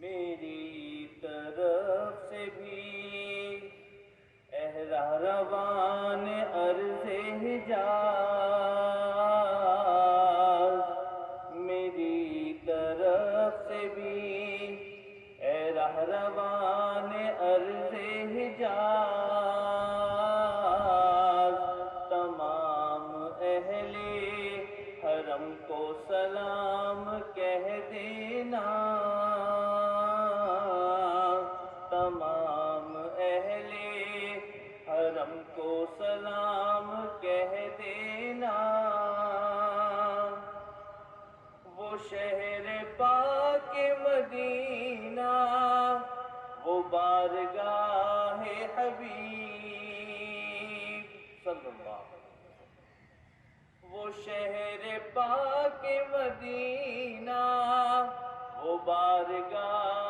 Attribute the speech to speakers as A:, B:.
A: میری طرف سے بھی اے رہروان عرض حجاز، میری طرف سے بھی اے رہروان عرض حجاز، تمام اہل حرم کو سلام کہہ دینا، تمام اہل حرم کو سلام کہہ دینا، وہ شہر پاک مدینہ، وہ بارگاہ حبیب صلی اللہ علیہ وسلم، وہ شہر پاک مدینہ، وہ بارگاہ